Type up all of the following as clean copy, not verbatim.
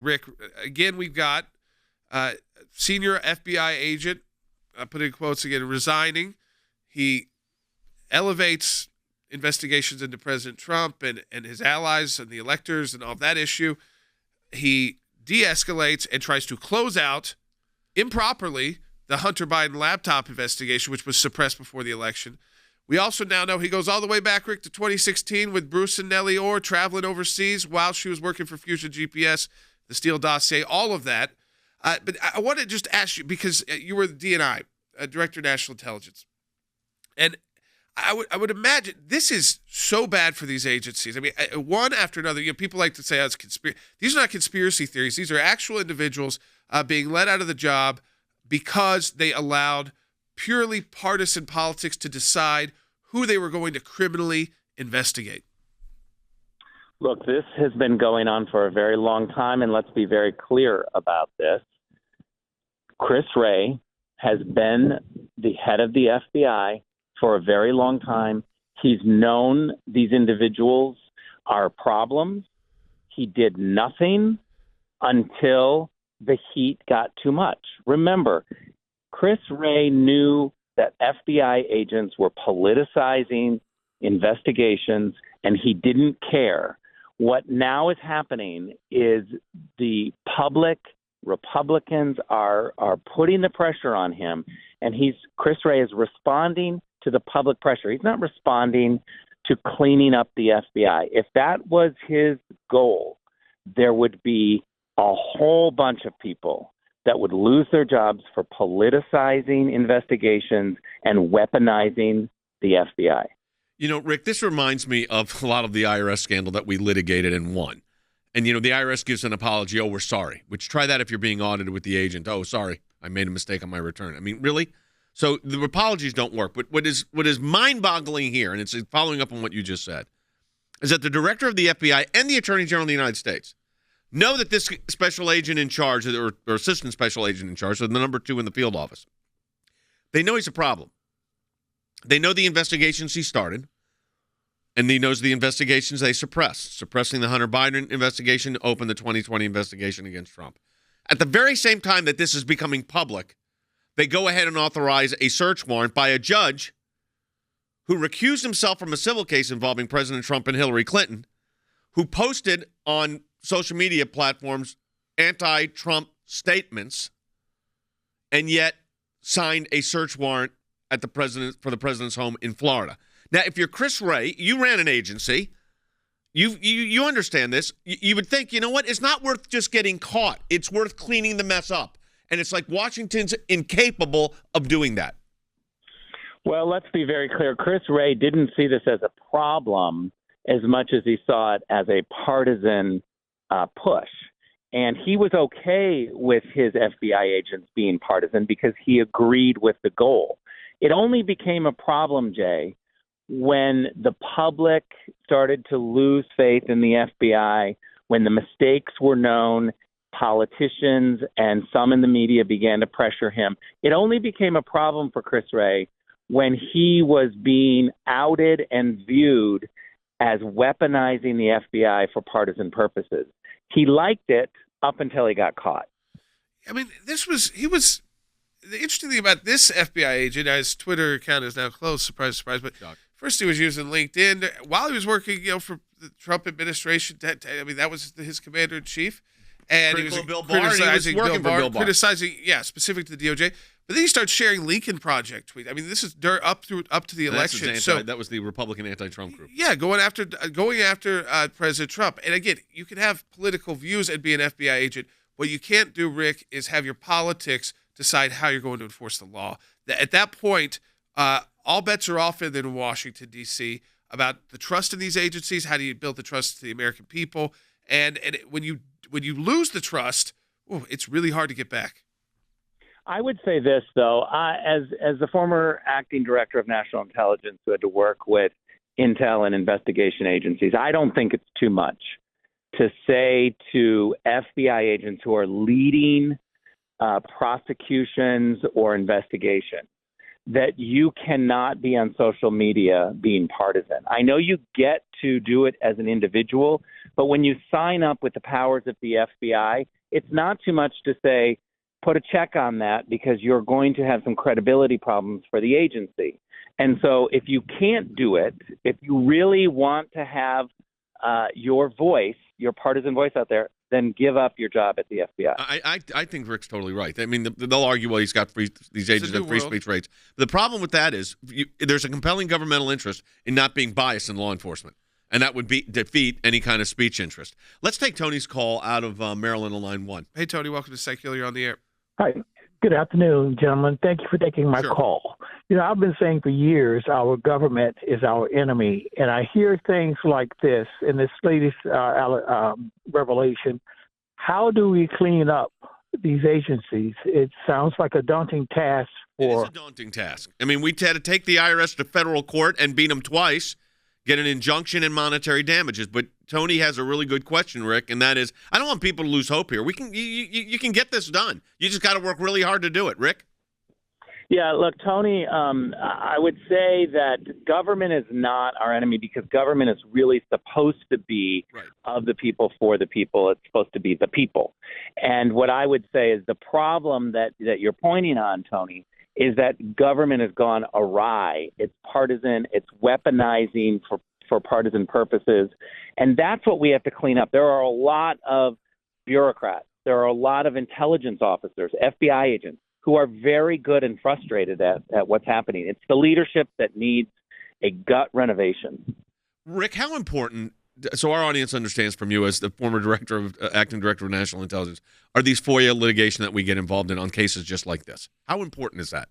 Rick, again, we've got senior FBI agent, putting quotes again, resigning. He elevates investigations into President Trump and his allies and the electors and all that issue. He de-escalates and tries to close out improperly the Hunter Biden laptop investigation, which was suppressed before the election. We also now know he goes all the way back, Rick, to 2016 with Bruce and Nellie Orr traveling overseas while she was working for Fusion GPS, the Steele dossier, all of that. But I want to just ask you, because you were the DNI, Director of National Intelligence, and I would imagine this is so bad for these agencies. I mean, one after another. People like to say, "Oh, it's conspiracy." These are not conspiracy theories. These are actual individuals being let out of the job because they allowed purely partisan politics to decide who they were going to criminally investigate. Look, this has been going on for a very long time, and let's be very clear about this. Chris Wray has been the head of the FBI for a very long time. He's known these individuals are problems. He did nothing until the heat got too much. Remember, Chris Wray knew that FBI agents were politicizing investigations, and he didn't care. What now is happening is the public, Republicans are putting the pressure on him, and Chris Wray is responding to the public pressure. He's not responding to cleaning up the FBI. If that was his goal, there would be a whole bunch of people that would lose their jobs for politicizing investigations and weaponizing the FBI. You know, Rick, this reminds me of a lot of the IRS scandal that we litigated and won. And, the IRS gives an apology, "Oh, we're sorry," which try that if you're being audited with the agent. "Oh, sorry, I made a mistake on my return." I mean, really? So the apologies don't work. But what is mind-boggling here, and it's following up on what you just said, is that the director of the FBI and the Attorney General of the United States know that this special agent in charge, or assistant special agent in charge, so the number 2 in the field office, they know he's a problem. They know the investigations he started, and he knows the investigations they suppressed, suppressing the Hunter Biden investigation to open the 2020 investigation against Trump. At the very same time that this is becoming public, they go ahead and authorize a search warrant by a judge who recused himself from a civil case involving President Trump and Hillary Clinton, who posted on social media platforms anti-Trump statements, and yet signed a search warrant at for the president's home in Florida. Now, if you're Chris Wray, you ran an agency, you understand this. You would think, you know what? It's not worth just getting caught. It's worth cleaning the mess up. And it's like Washington's incapable of doing that. Well, let's be very clear. Chris Wray didn't see this as a problem as much as he saw it as a partisan push. And he was okay with his FBI agents being partisan because he agreed with the goal. It only became a problem, Jay, when the public started to lose faith in the FBI, when the mistakes were known, politicians and some in the media began to pressure him. It only became a problem for Chris Wray when he was being outed and viewed as weaponizing the FBI for partisan purposes. He liked it up until he got caught. I mean, the interesting thing about this FBI agent, his Twitter account is now closed, surprise, surprise, but first he was using LinkedIn while he was working, for the Trump administration. I mean, that was his commander-in-chief. And he was criticizing Bill Barr, specific to the DOJ. But then he starts sharing Lincoln Project tweets. I mean, this is up to the election. That was the Republican anti-Trump group. Yeah, going after President Trump. And again, you can have political views and be an FBI agent. What you can't do, Rick, is have your politics decide how you're going to enforce the law. At that point, all bets are off in Washington, D.C. about the trust in these agencies. How do you build the trust to the American people? And when you lose the trust, it's really hard to get back. I would say this, though, as the former acting director of national intelligence who had to work with intel and investigation agencies, I don't think it's too much to say to FBI agents who are leading prosecutions or investigations that you cannot be on social media being partisan. I know you get to do it as an individual, but when you sign up with the powers of the FBI, it's not too much to say, put a check on that because you're going to have some credibility problems for the agency. And so if you can't do it, if you really want to have your voice, your partisan voice out there, then give up your job at the FBI. I think Rick's totally right. I mean, they'll argue, well, he's got these agents have free speech rates. The problem with that is there's a compelling governmental interest in not being biased in law enforcement, and that would defeat any kind of speech interest. Let's take Tony's call out of Maryland on line 1. Hey, Tony, welcome to Secular. You're on the air. Hi. Good afternoon, gentlemen. Thank you for taking my call. You know, I've been saying for years our government is our enemy, and I hear things like this in this latest revelation. How do we clean up these agencies? It sounds like a daunting task. It is a daunting task. I mean, we had to take the IRS to federal court and beat them twice, get an injunction and monetary damages. But Tony has a really good question, Rick, and that is, I don't want people to lose hope here. We can, you can get this done. You just got to work really hard to do it, Rick. Yeah, look, Tony, I would say that government is not our enemy because government is really supposed to be of the people, for the people. It's supposed to be the people. And what I would say is the problem that you're pointing on, Tony, is that government has gone awry. It's partisan. It's weaponizing for partisan purposes. And that's what we have to clean up. There are a lot of bureaucrats. There are a lot of intelligence officers, FBI agents, who are very good and frustrated at what's happening. It's the leadership that needs a gut renovation. Rick, how important, so our audience understands from you as the former acting director of national intelligence, are these FOIA litigation that we get involved in on cases just like this? How important is that?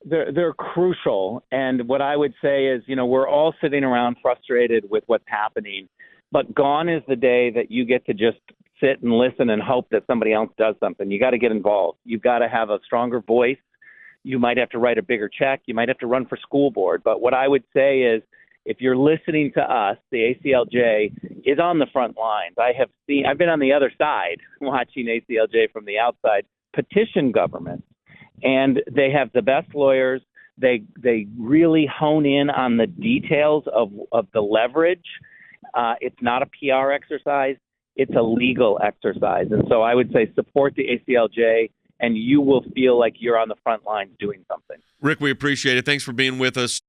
They're crucial. And what I would say is, you know, we're all sitting around frustrated with what's happening, but gone is the day that you get to just sit and listen and hope that somebody else does something. You got to get involved. You've got to have a stronger voice. You might have to write a bigger check. You might have to run for school board. But what I would say is, if you're listening to us, the ACLJ is on the front lines. I've been on the other side watching ACLJ from the outside petition government, and they have the best lawyers. They really hone in on the details of the leverage. It's not a PR exercise. It's a legal exercise. And so I would say support the ACLJ, and you will feel like you're on the front lines doing something. Rick, we appreciate it. Thanks for being with us.